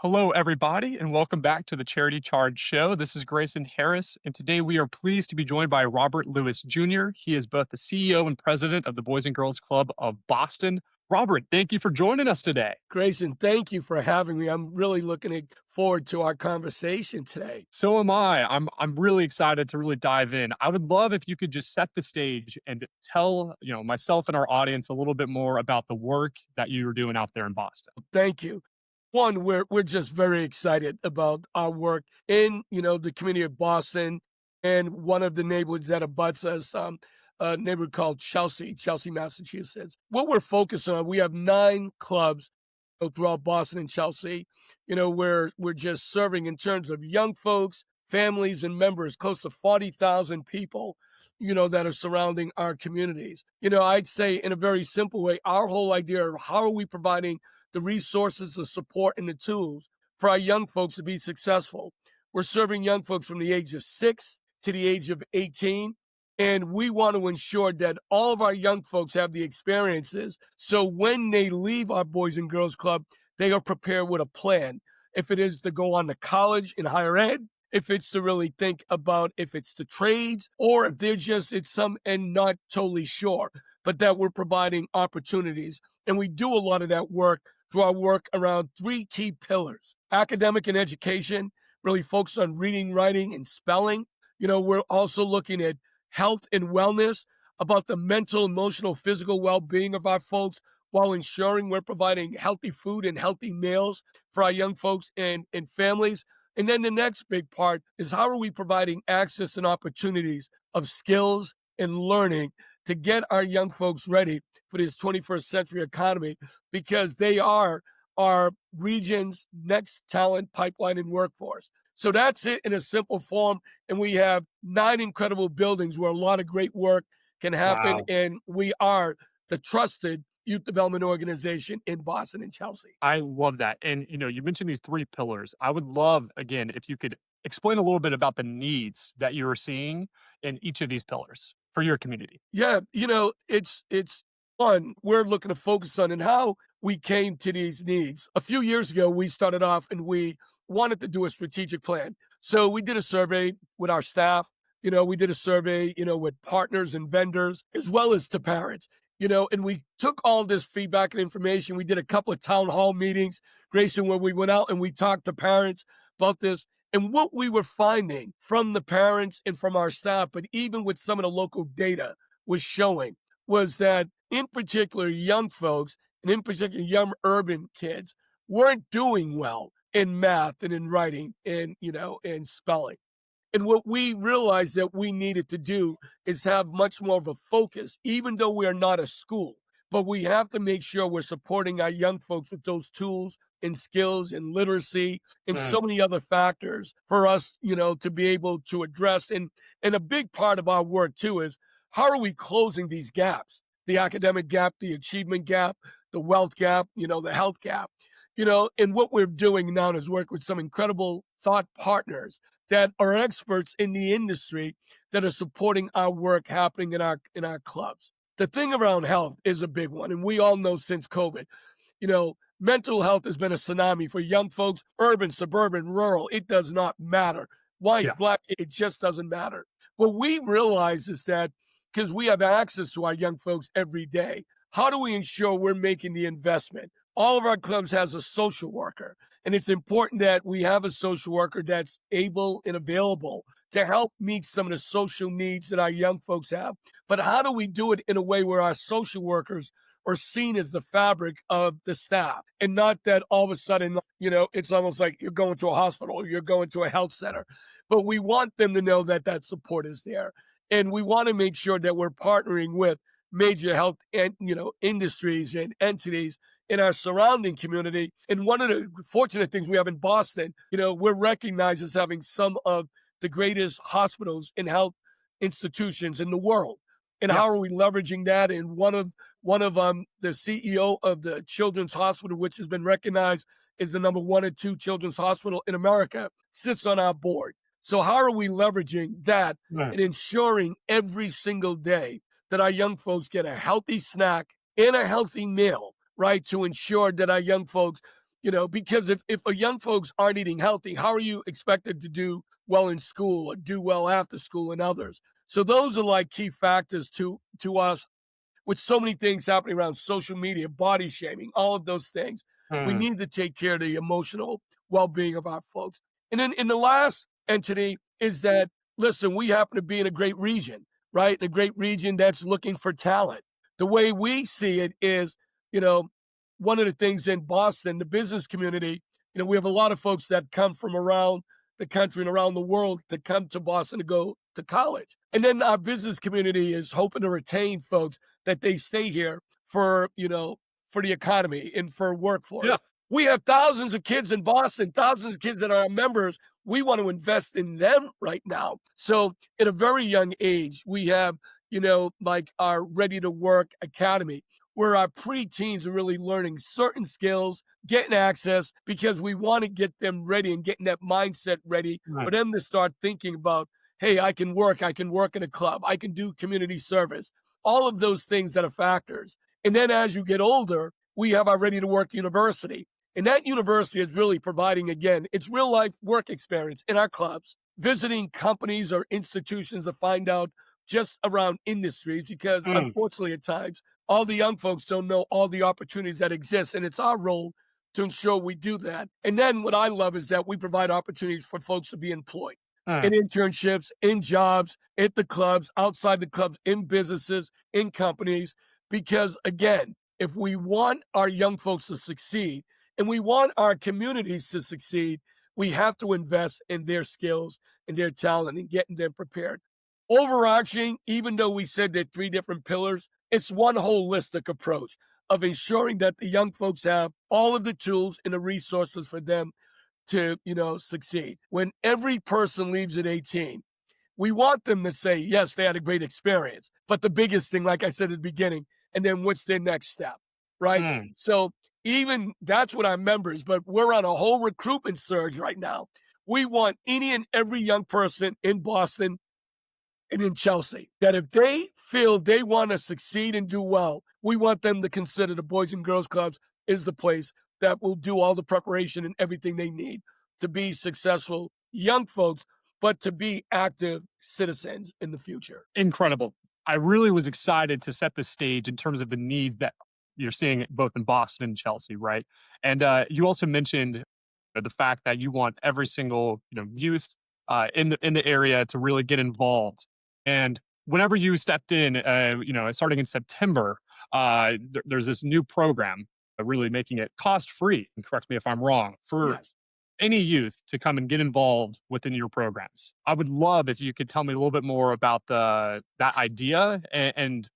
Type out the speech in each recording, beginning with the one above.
Hello, everybody, and welcome back to the Charity Charge Show. This is Grayson Harris, and today we are pleased to be joined by Robert Lewis Jr. He is both the CEO and president of the Boys and Girls Club of Boston. Robert, thank you for joining us today. Grayson, thank you for having me. I'm really looking forward to our conversation today. So am I. I'm really excited to really dive in. I would love if you could just set the stage and tell, myself and our audience a little bit more about the work that you're doing out there in Boston. Thank you. One, we're just very excited about our work in, the community of Boston and one of the neighborhoods that abuts us, a neighborhood called Chelsea, Massachusetts. What we're focused on, we have 9 clubs throughout Boston and Chelsea. Where we're just serving in terms of young folks, families, and members, close to 40,000 people, that are surrounding our communities. I'd say in a very simple way, our whole idea of how are we providing the resources, the support, and the tools for our young folks to be successful. We're serving young folks from the age of 6 to the age of 18. And we want to ensure that all of our young folks have the experiences. So when they leave our Boys and Girls Club, they are prepared with a plan. If it is to go on to college in higher ed, if it's to really think about if it's the trades, or if they're just, it's some and not totally sure, but that we're providing opportunities. And we do a lot of that work through our work around 3 key pillars: academic and education, really focused on reading, writing, and spelling. We're also looking at health and wellness, about the mental, emotional, physical well-being of our folks, while ensuring we're providing healthy food and healthy meals for our young folks and families. And then the next big part is how are we providing access and opportunities of skills and learning to get our young folks ready for this 21st century economy, because they are our region's next talent pipeline and workforce. So that's it in a simple form. And we have 9 incredible buildings where a lot of great work can happen. Wow. And we are the trusted youth development organization in Boston and Chelsea. I love that. And, you mentioned these 3 pillars. I would love, again, if you could explain a little bit about the needs that you are seeing in each of these pillars for your community. Yeah, it's fun. We're looking to focus on and how we came to these needs. A few years ago, we started off and we wanted to do a strategic plan. So we did a survey with our staff. We did a survey, with partners and vendors, as well as to parents. And we took all this feedback and information. We did a couple of town hall meetings, Grayson, where we went out and we talked to parents about this. And what we were finding from the parents and from our staff, but even with some of the local data was showing, was that in particular young folks, and in particular young urban kids, weren't doing well in math and in writing and, and spelling. And what we realized that we needed to do is have much more of a focus, even though we are not a school. But we have to make sure we're supporting our young folks with those tools and skills and literacy and so many other factors for us, to be able to address. And a big part of our work, too, is how are we closing these gaps? The academic gap, the achievement gap, the wealth gap, the health gap. And what we're doing now is work with some incredible thought partners that are experts in the industry that are supporting our work happening in our clubs. The thing around health is a big one. And we all know since COVID, mental health has been a tsunami for young folks, urban, suburban, rural. It does not matter. White, Yeah. black, it just doesn't matter. What we realize is that because we have access to our young folks every day, how do we ensure we're making the investment? All of our clubs has a social worker, and it's important that we have a social worker that's able and available to help meet some of the social needs that our young folks have. But how do we do it in a way where our social workers are seen as the fabric of the staff, and not that all of a sudden, it's almost like you're going to a hospital or you're going to a health center. But we want them to know that that support is there. And we want to make sure that we're partnering with major health and, industries and entities in our surrounding community. And one of the fortunate things we have in Boston, we're recognized as having some of the greatest hospitals and health institutions in the world. And Yeah. how are we leveraging that? And one of the CEO of the Children's Hospital, which has been recognized as the number 1 or 2 children's hospital in America, sits on our board. So how are we leveraging that and ensuring every single day that our young folks get a healthy snack and a healthy meal, right? To ensure that our young folks, because if a young folks aren't eating healthy, how are you expected to do well in school or do well after school and others? So those are like key factors to us with so many things happening around social media, body shaming, all of those things. We Mm, need to take care of the emotional well-being of our folks. And then in the last entity is that, listen, we happen to be in a great region, right? In a great region that's looking for talent. The way we see it is, you know, one of the things in Boston, the business community, we have a lot of folks that come from around the country and around the world to come to Boston to go to college. And then our business community is hoping to retain folks that they stay here for the economy and for yeah. workforce. We have thousands of kids in Boston, thousands of kids that are our members. We want to invest in them right now. So at a very young age, we have, like our Ready to Work Academy, where our preteens are really learning certain skills, getting access because we want to get them ready and getting that mindset ready for Right. them to start thinking about, hey, I can work in a club, I can do community service, all of those things that are factors. And then as you get older, we have our Ready to Work University. And that university is really providing, again, it's real life work experience in our clubs, visiting companies or institutions to find out just around industries, because Mm, unfortunately, at times, all the young folks don't know all the opportunities that exist. And it's our role to ensure we do that. And then what I love is that we provide opportunities for folks to be employed mm, in internships, in jobs, at the clubs, outside the clubs, in businesses, in companies. Because again, if we want our young folks to succeed and we want our communities to succeed, we have to invest in their skills and their talent and getting them prepared. Overarching, even though we said that three different pillars, it's one holistic approach of ensuring that the young folks have all of the tools and the resources for them to, succeed. When every person leaves at 18, we want them to say, yes, they had a great experience. But the biggest thing, like I said at the beginning, and then what's their next step, right? mm. So even that's what our members, but we're on a whole recruitment surge right now. We want any and every young person in Boston and in Chelsea that if they feel they want to succeed and do well, we want them to consider the Boys and Girls Clubs is the place that will do all the preparation and everything they need to be successful young folks, but to be active citizens in the future. Incredible. I really was excited to set the stage in terms of the needs that you're seeing both in Boston and Chelsea, right? And you also mentioned the fact that you want every single youth in the area to really get involved. And whenever you stepped in, starting in September, there's this new program, really making it cost free. And correct me if I'm wrong, for Yes. any youth to come and get involved within your programs. I would love if you could tell me a little bit more about that idea and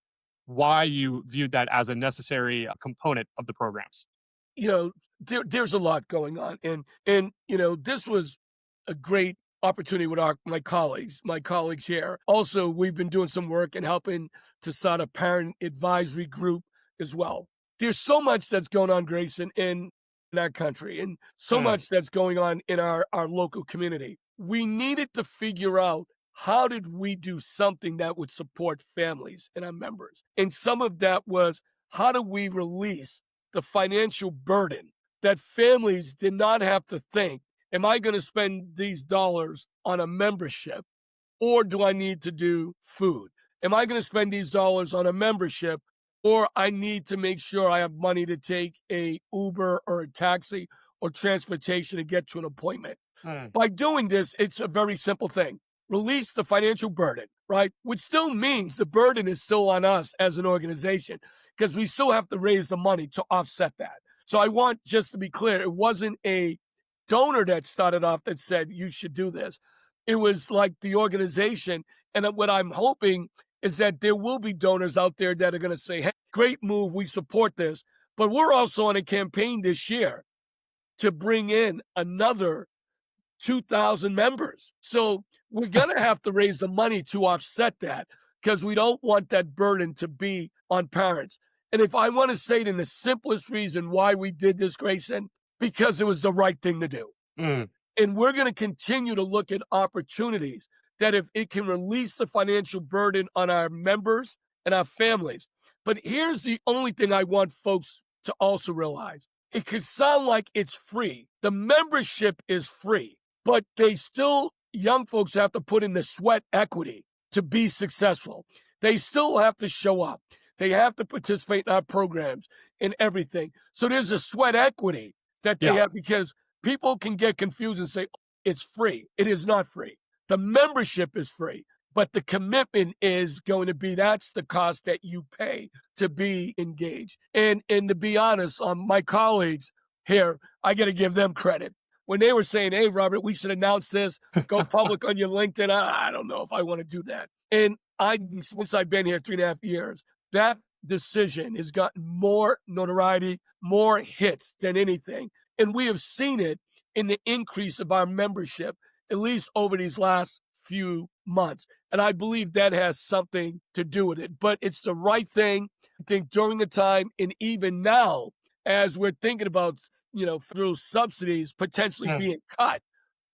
why you viewed that as a necessary component of the programs. you know, there's a lot going on, and this was a great opportunity with my colleagues here. Also, we've been doing some work and helping to start a parent advisory group as well. There's so much that's going on, Grayson, in our country, and so Mm, much that's going on in our local community. We needed to figure out how did we do something that would support families and our members, and some of that was how do we release the financial burden that families did not have to think, am I going to spend these dollars on a membership or do I need to do food? Am I going to spend these dollars on a membership or I need to make sure I have money to take a Uber or a taxi or transportation to get to an appointment? mm, By doing this, it's a very simple thing. Release the financial burden, right? Which still means the burden is still on us as an organization because we still have to raise the money to offset that. So I want just to be clear, it wasn't a donor that started off that said you should do this. It was like the organization. And what I'm hoping is that there will be donors out there that are going to say, hey, great move. We support this. But we're also on a campaign this year to bring in another 2,000 members. So we're going to have to raise the money to offset that because we don't want that burden to be on parents. And if I want to say it in the simplest reason why we did this, Grayson, because it was the right thing to do. mm. And we're going to continue to look at opportunities that if it can release the financial burden on our members and our families. But here's the only thing I want folks to also realize. it could sound like it's free. The membership is free, but they still, young folks have to put in the sweat equity to be successful. They still have to show up. They have to participate in our programs and everything. So there's a sweat equity that they Yeah. have because people can get confused and say, it's free. It is not free. The membership is free, but the commitment is going to be that's the cost that you pay to be engaged. And to be honest, my colleagues here, I got to give them credit. When they were saying, "Hey, Robert, we should announce this, go public on your LinkedIn," I don't know if I want to do that. And since I've been here 3.5 years, that decision has gotten more notoriety, more hits than anything, and we have seen it in the increase of our membership, at least over these last few months. And I believe that has something to do with it. But it's the right thing. I think during the time and even now, as we're thinking about, through subsidies potentially Mm. being cut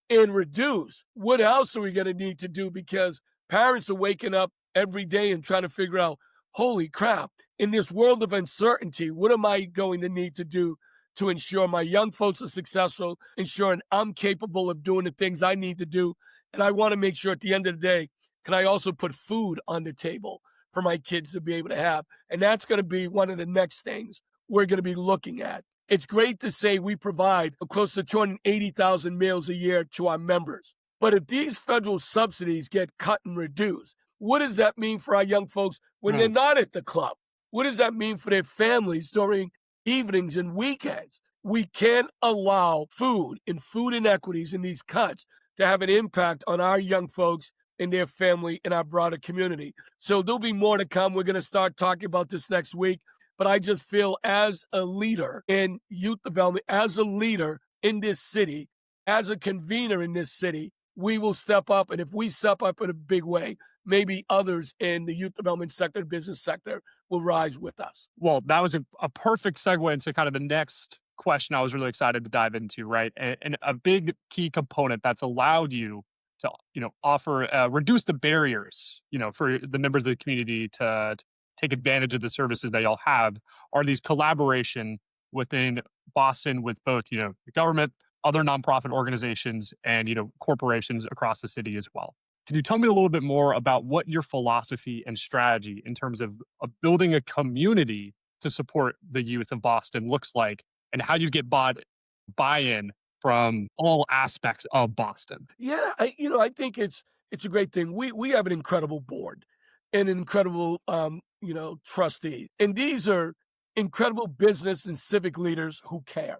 and reduced, what else are we going to need to do? Because parents are waking up every day and trying to figure out, holy crap, in this world of uncertainty, what am I going to need to do to ensure my young folks are successful, ensuring I'm capable of doing the things I need to do? And I want to make sure at the end of the day, can I also put food on the table for my kids to be able to have? And that's going to be one of the next things we're going to be looking at. It's great to say we provide close to 280,000 meals a year to our members. But if these federal subsidies get cut and reduced, what does that mean for our young folks when they're Mm. not at the club? What does that mean for their families during evenings and weekends? We can't allow food inequities and these cuts to have an impact on our young folks and their family and our broader community. So there'll be more to come. We're going to start talking about this next week. But I just feel as a leader in youth development, as a leader in this city, as a convener in this city, we will step up. And if we step up in a big way, maybe others in the youth development sector, business sector will rise with us. Well, that was a perfect segue into kind of the next question I was really excited to dive into, right? And a big key component that's allowed you to, offer reduce the barriers, for the members of the community to take advantage of the services that y'all have are these collaboration within Boston with both, the government, other nonprofit organizations, and corporations across the city as well. Can you tell me a little bit more about what your philosophy and strategy in terms of building a community to support the youth of Boston looks like, and how you get buy-in from all aspects of Boston? Yeah, I think it's a great thing. We have an incredible board and an incredible trustee. And these are incredible business and civic leaders who care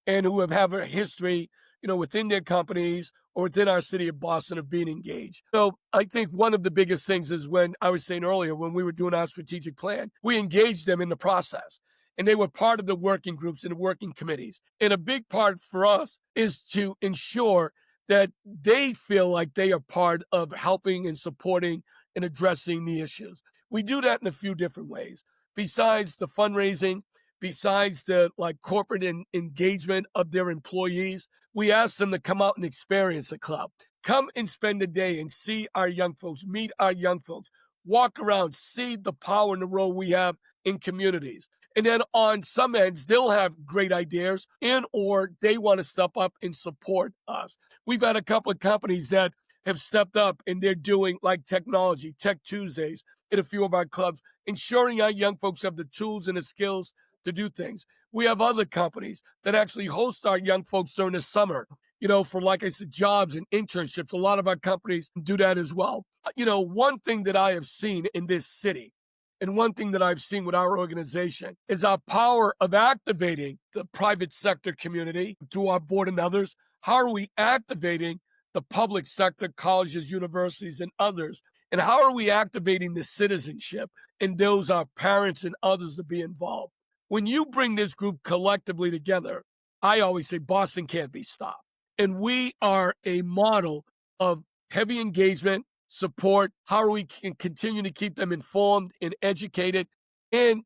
and who have a history, within their companies or within our city of Boston of being engaged. So I think one of the biggest things is when I was saying earlier, when we were doing our strategic plan, we engaged them in the process. And they were part of the working groups and the working committees. And a big part for us is to ensure that they feel like they are part of helping and supporting and addressing the issues. We do that in a few different ways. Besides the fundraising, besides the corporate engagement of their employees, we ask them to come out and experience the club. Come and spend a day and see our young folks, meet our young folks, walk around, see the power and the role we have in communities. And then on some ends, they'll have great ideas and or they want to step up and support us. We've had a couple of companies that have stepped up and they're doing technology, Tech Tuesdays in a few of our clubs, ensuring our young folks have the tools and the skills to do things. We have other companies that actually host our young folks during the summer, for, like I said, jobs and internships. A lot of our companies do that as well. One thing that I have seen in this city and one thing that I've seen with our organization is our power of activating the private sector community through our board and others. How are we activating the public sector, colleges, universities, and others? And how are we activating the citizenship and those our parents and others to be involved? When you bring this group collectively together, I always say Boston can't be stopped. And we are a model of heavy engagement, support, how we can continue to keep them informed and educated. And,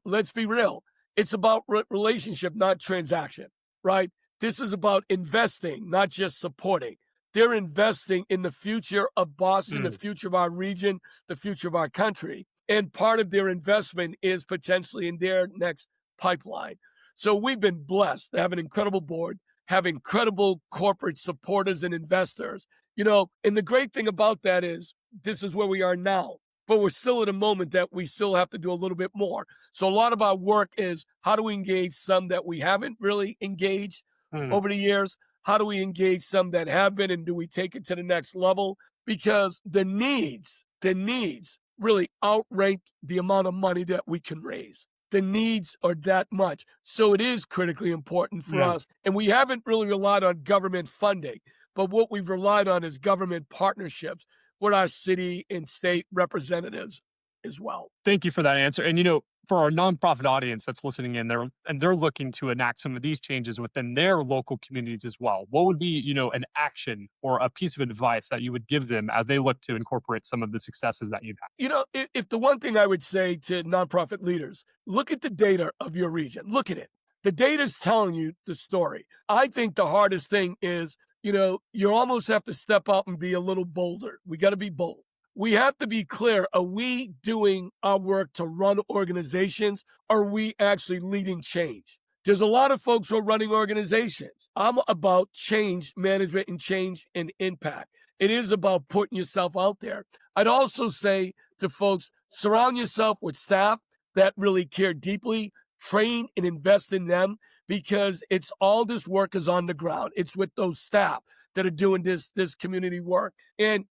let's be real. It's about relationship, not transaction, right? This is about investing, not just supporting. They're investing in the future of Boston, the Mm. future of our region, the future of our country. And part of their investment is potentially in their next pipeline. So we've been blessed to have an incredible board, have incredible corporate supporters and investors. And the great thing about that is this is where we are now, but we're still at a moment that we still have to do a little bit more. So a lot of our work is how do we engage some that we haven't really engaged Mm, over the years? How do we engage some that have been, and do we take it to the next level? Because the needs really outrank the amount of money that we can raise. The needs are that much. So it is critically important for yeah. us. And we haven't really relied on government funding, but what we've relied on is government partnerships with our city and state representatives as well. Thank you for that answer. And for our nonprofit audience that's listening in there, and they're looking to enact some of these changes within their local communities as well. What would be, an action or a piece of advice that you would give them as they look to incorporate some of the successes that you've had? If the one thing I would say to nonprofit leaders, look at the data of your region. Look at it. The data's telling you the story. I think the hardest thing is, you almost have to step up and be a little bolder. We got to be bold. We have to be clear. Are we doing our work to run organizations? Or are we actually leading change? There's a lot of folks who are running organizations. I'm about change management and change and impact. It is about putting yourself out there. I'd also say to folks, surround yourself with staff that really care deeply, train and invest in them, because it's all this work is on the ground. It's with those staff that are doing this community work. And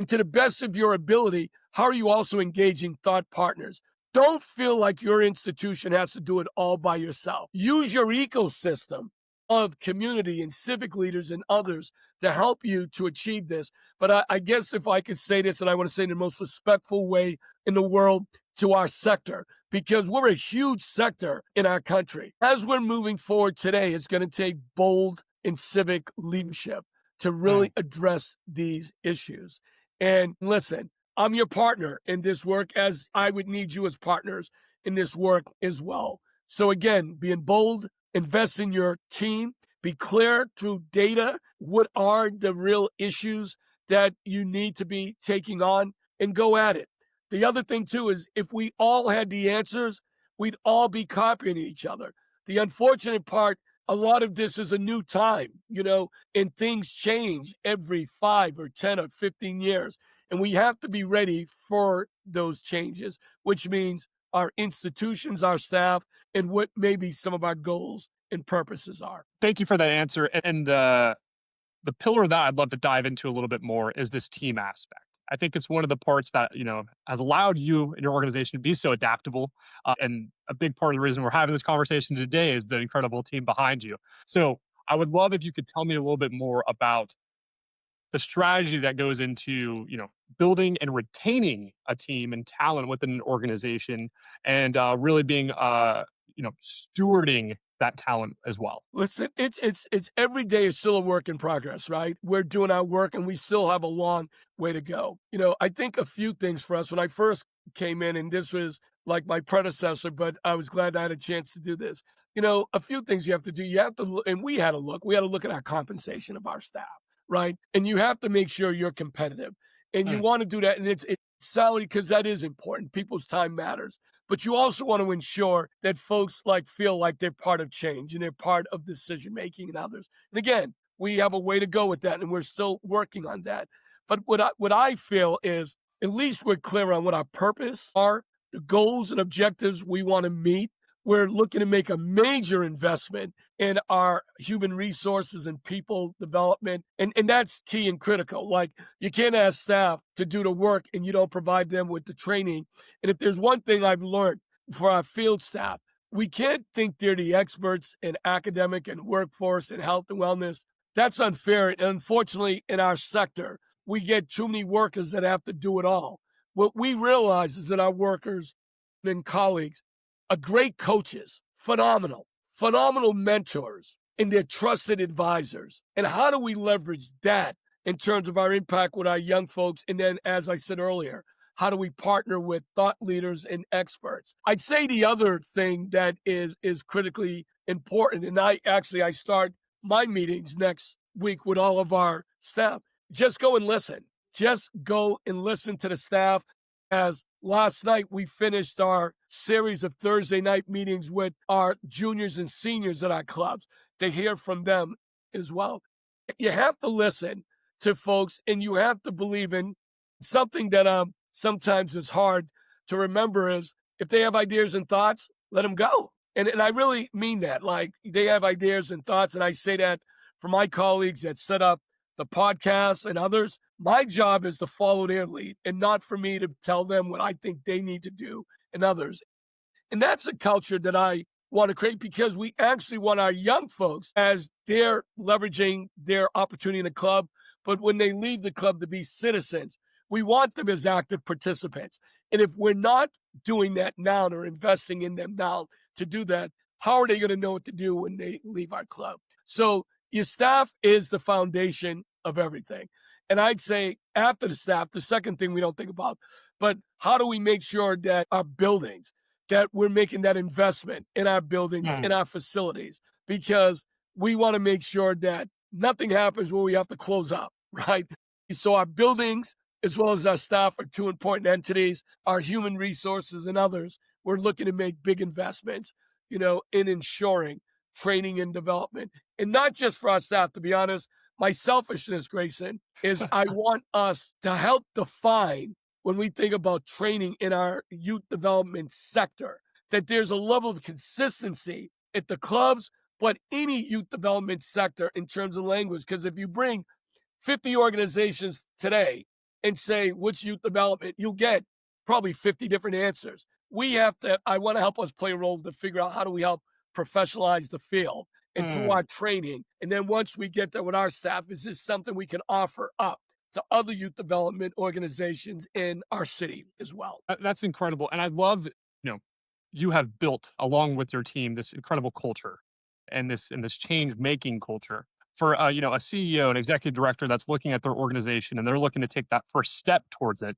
to the best of your ability, how are you also engaging thought partners? Don't feel like your institution has to do it all by yourself. Use your ecosystem of community and civic leaders and others to help you to achieve this. But I guess if I could say this, and I want to say in the most respectful way in the world to our sector, because we're a huge sector in our country. As we're moving forward today, it's going to take bold and civic leadership to Mm. really address these issues. And listen, I'm your partner in this work, as I would need you as partners in this work as well. So again, being bold, invest in your team, be clear through data what are the real issues that you need to be taking on, and go at it. The other thing too is if we all had the answers, we'd all be copying each other. The unfortunate part, a lot of this is a new time, and things change every 5 or 10 or 15 years. And we have to be ready for those changes, which means our institutions, our staff, and what maybe some of our goals and purposes are. Thank you for that answer. And the pillar that I'd love to dive into a little bit more is this team aspect. I think it's one of the parts that, has allowed you and your organization to be so adaptable. And a big part of the reason we're having this conversation today is the incredible team behind you. So I would love if you could tell me a little bit more about the strategy that goes into, building and retaining a team and talent within an organization and really being, stewarding that talent as well. Listen, it's every day is still a work in progress, right? We're doing our work and we still have a long way to go. I think a few things for us when I first came in, and this was like my predecessor, but I was glad I had a chance to do this. A few things you have to do. You have to look, and we had to look at our compensation of our staff, right? And you have to make sure you're competitive. And you Mm. want to do that, and it's salary, because that is important. People's time matters. But you also want to ensure that folks feel like they're part of change and they're part of decision making and others. And again, we have a way to go with that, and we're still working on that. But what I feel is at least we're clear on what our purpose are, the goals and objectives we want to meet. We're looking to make a major investment in our human resources and people development. And that's key and critical. Like, you can't ask staff to do the work and you don't provide them with the training. And if there's one thing I've learned for our field staff, we can't think they're the experts in academic and workforce and health and wellness. That's unfair. And unfortunately, in our sector, we get too many workers that have to do it all. What we realize is that our workers and colleagues are great coaches, phenomenal mentors, and they're trusted advisors. And how do we leverage that in terms of our impact with our young folks? And then, as I said earlier, how do we partner with thought leaders and experts? I'd say the other thing that is critically important, and I start my meetings next week with all of our staff. Just go and listen. Just go and listen to the staff. as last night we finished our series of Thursday night meetings with our juniors and seniors at our clubs to hear from them as well. You have to listen to folks and you have to believe in something that sometimes is hard to remember is if they have ideas and thoughts, let them go. And I really mean that. Like they have ideas and thoughts, and I say that for my colleagues that set up the podcast and others. My job is to follow their lead and not for me to tell them what I think they need to do and others. And that's a culture that I want to create because we actually want our young folks as they're leveraging their opportunity in the club, but when they leave the club to be citizens, we want them as active participants. And if we're not doing that now or investing in them now to do that, how are they going to know what to do when they leave our club? So your staff is the foundation of everything. And I'd say after the staff, the second thing we don't think about, but how do we make sure that our buildings, that we're making that investment in our buildings, in Mm, our facilities, because we want to make sure that nothing happens where we have to close up, right? So our buildings, as well as our staff, are two important entities. Our human resources and others, we're looking to make big investments, in ensuring training and development. And not just for our staff, to be honest, my selfishness, Grayson, is I want us to help define when we think about training in our youth development sector, that there's a level of consistency at the clubs, but any youth development sector in terms of language. Because if you bring 50 organizations today and say, which youth development, you'll get probably 50 different answers. I want to help us play a role to figure out how do we help professionalize the field and through mm. our training. And then once we get there with our staff, is this something we can offer up to other youth development organizations in our city as well? That's incredible, and I love, you know, you have built along with your team this incredible culture and this change making culture for a CEO, an executive director that's looking at their organization and they're looking to take that first step towards it.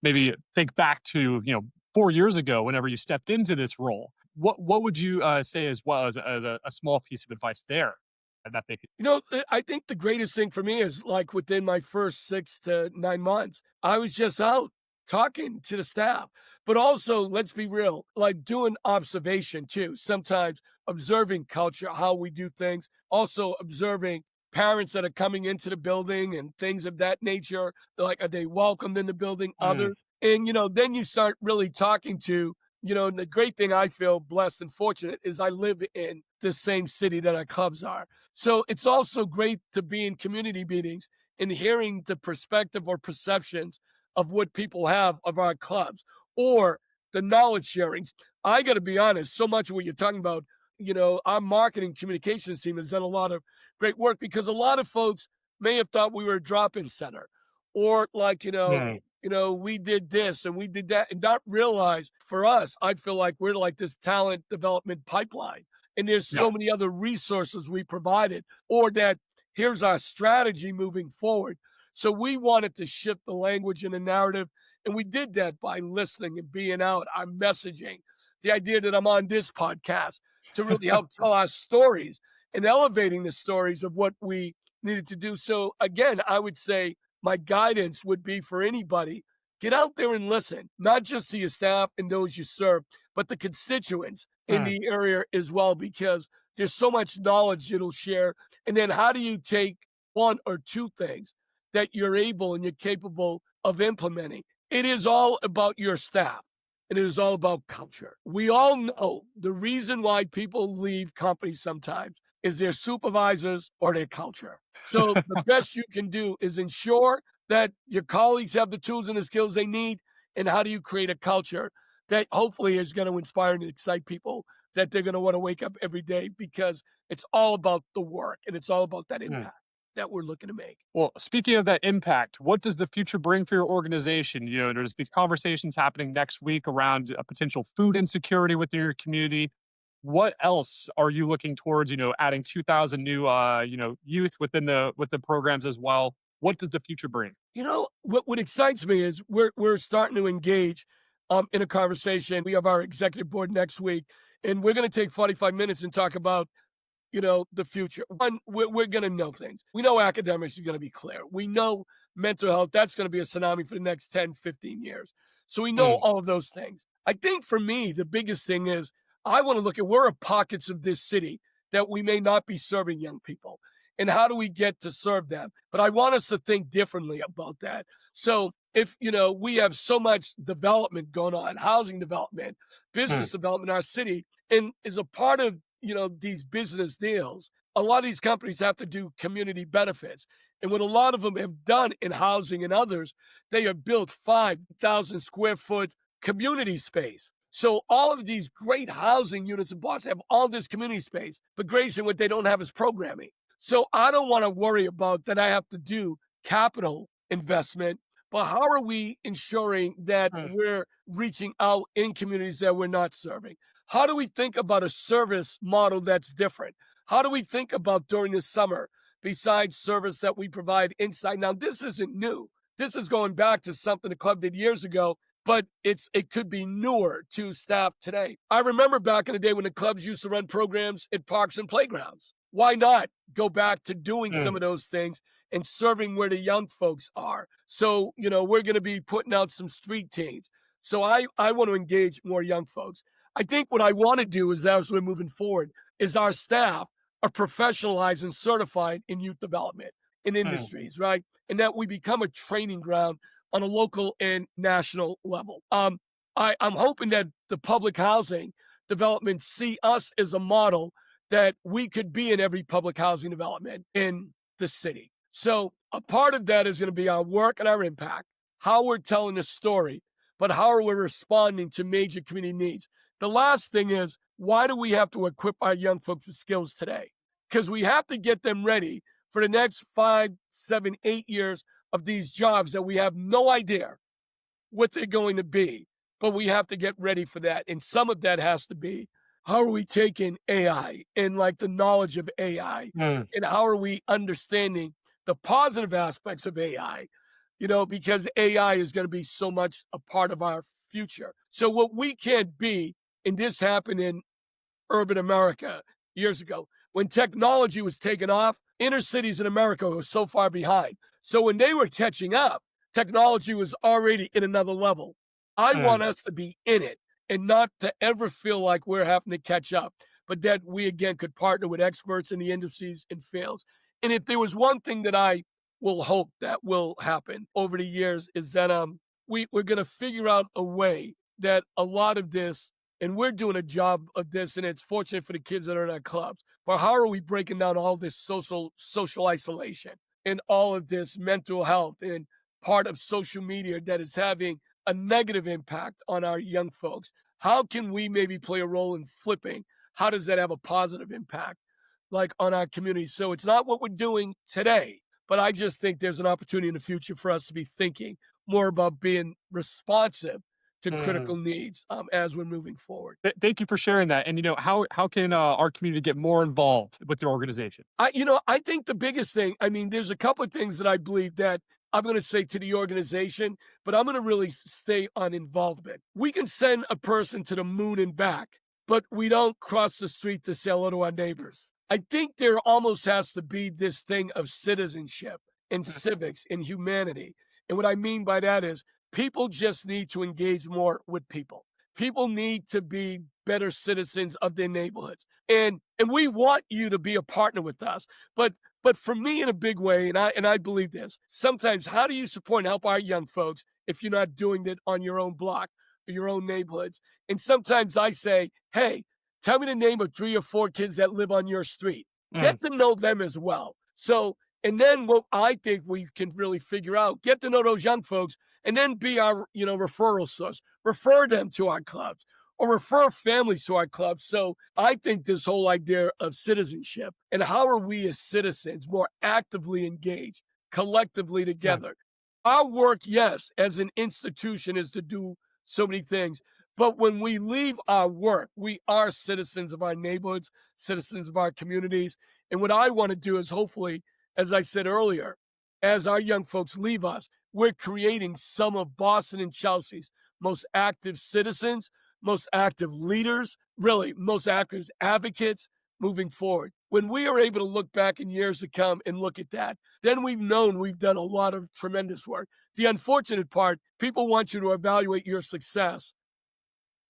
Maybe think back to 4 years ago whenever you stepped into this role. What would you say as well as a small piece of advice there that they could? I think the greatest thing for me is like within my first 6 to 9 months, I was just out talking to the staff, but also, let's be real, like doing observation too. Sometimes observing culture, how we do things, also observing parents that are coming into the building and things of that nature. Like, are they welcomed in the building? Mm, Others. And, then you start really talking to, and the great thing I feel blessed and fortunate is I live in the same city that our clubs are. So it's also great to be in community meetings and hearing the perspective or perceptions of what people have of our clubs or the knowledge sharings. I got to be honest, so much of what you're talking about, our marketing communications team has done a lot of great work because a lot of folks may have thought we were a drop-in center or like, mm, we did this and we did that and not realize for us, I feel like we're like this talent development pipeline. And there's yeah. so many other resources we provided, or that here's our strategy moving forward. So we wanted to shift the language and the narrative. And we did that by listening and being out, our messaging, the idea that I'm on this podcast to really help tell our stories and elevating the stories of what we needed to do. So again, I would say my guidance would be for anybody, get out there and listen, not just to your staff and those you serve, but the constituents in Mm, the area as well, because there's so much knowledge it'll share. And then how do you take one or two things that you're able and you're capable of implementing? It is all about your staff. And it is all about culture. We all know the reason why people leave companies sometimes is their supervisors or their culture. So the best you can do is ensure that your colleagues have the tools and the skills they need. And how do you create a culture that hopefully is going to inspire and excite people that they're going to want to wake up every day because it's all about the work and it's all about that mm. impact that we're looking to make. Well, speaking of that impact, what does the future bring for your organization? There's these conversations happening next week around a potential food insecurity within your community. What else are you looking towards? Adding 2,000 new, youth with the programs as well. What does the future bring? What excites me is we're starting to engage in a conversation. We have our executive board next week, and we're going to take 45 minutes and talk about the future. One, we're going to know things. We know academics are going to be clear. We know mental health, that's going to be a tsunami for the next 10, 15 years. So we know Mm, all of those things. I think for me, the biggest thing is I want to look at where are pockets of this city that we may not be serving young people and how do we get to serve them? But I want us to think differently about that. So if we have so much development going on, housing development, mm, business development in our city, and as a part of these business deals, a lot of these companies have to do community benefits. And what a lot of them have done in housing and others, they have built 5,000 square foot community space. So all of these great housing units in Boston have all this community space, but Grayson, what they don't have is programming. So I don't want to worry about that I have to do capital investment, but how are we ensuring that mm, we're reaching out in communities that we're not serving? How do we think about a service model that's different? How do we think about during the summer, besides service that we provide inside? Now, this isn't new. This is going back to something the club did years ago, but it could be newer to staff today. I remember back in the day when the clubs used to run programs at parks and playgrounds. Why not go back to doing some mm, of those things and serving where the young folks are? So, we're going to be putting out some street teams. So I want to engage more young folks. I think what I want to do is as we're moving forward is our staff are professionalized and certified in youth development in mm, industries, right? And that we become a training ground on a local and national level. I'm hoping that the public housing development see us as a model that we could be in every public housing development in the city. So a part of that is going to be our work and our impact, how we're telling the story, but how are we responding to major community needs? The last thing is, why do we have to equip our young folks with skills today? Because we have to get them ready for the next 5, 7, 8 years of these jobs that we have no idea what they're going to be, but we have to get ready for that. And some of that has to be how are we taking AI and like the knowledge of AI, mm, and how are we understanding the positive aspects of AI? Because AI is going to be so much a part of our future. So, what we can't be, and this happened in urban America years ago. When technology was taken off, inner cities in America were so far behind. So when they were catching up, technology was already in another level. I mm, want us to be in it and not to ever feel like we're having to catch up, but that we again could partner with experts in the industries and fields. And if there was one thing that I will hope that will happen over the years is that we're gonna figure out a way that a lot of this, and we're doing a job of this, and it's fortunate for the kids that are in our clubs. But how are we breaking down all this social isolation and all of this mental health and part of social media that is having a negative impact on our young folks? How can we maybe play a role in flipping? How does that have a positive impact, like on our community? So it's not what we're doing today, but I just think there's an opportunity in the future for us to be thinking more about being responsive to critical mm. needs as we're moving forward. Thank you for sharing that. And how can our community get more involved with your organization? I think the biggest thing, I mean, there's a couple of things that I believe that I'm going to say to the organization, but I'm going to really stay on involvement. We can send a person to the moon and back, but we don't cross the street to say hello to our neighbors. I think there almost has to be this thing of citizenship and Mm, civics and humanity. And what I mean by that is people just need to engage more with people. People need to be better citizens of their neighborhoods. And we want you to be a partner with us. But for me in a big way, and I believe this, sometimes how do you support and help our young folks if you're not doing it on your own block or your own neighborhoods? And sometimes I say, hey, tell me the name of 3 or 4 kids that live on your street. mm, Get to know them as well. So, and then what I think we can really figure out, get to know those young folks and then be our, referral source. Refer them to our clubs or refer families to our clubs. So I think this whole idea of citizenship and how are we as citizens more actively engaged collectively mm, together. Our work, yes, as an institution is to do so many things. But when we leave our work, we are citizens of our neighborhoods, citizens of our communities. And what I want to do is hopefully, as I said earlier, as our young folks leave us, we're creating some of Boston and Chelsea's most active citizens, most active leaders, really most active advocates moving forward. when we are able to look back in years to come and look at that, then we've known we've done a lot of tremendous work. The unfortunate part, people want you to evaluate your success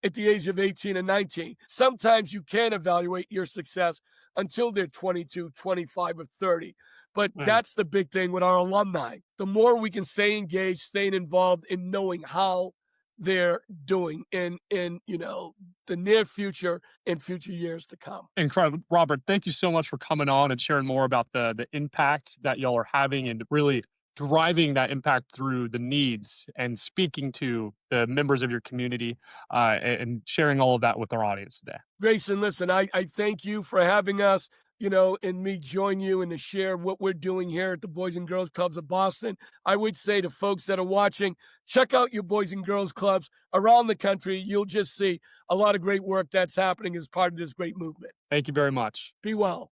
at the age of 18 and 19. Sometimes you can't evaluate your success until they're 22, 25, or 30. But Mm. that's the big thing with our alumni. The more we can stay engaged, staying involved in knowing how they're doing in the near future and future years to come. Incredible. Robert, thank you so much for coming on and sharing more about the impact that y'all are having and really driving that impact through the needs and speaking to the members of your community and sharing all of that with our audience today. Grayson, listen, I thank you for having us, and me join you and to share what we're doing here at the Boys and Girls Clubs of Boston. I would say to folks that are watching, check out your Boys and Girls Clubs around the country. You'll just see a lot of great work that's happening as part of this great movement. Thank you very much. Be well.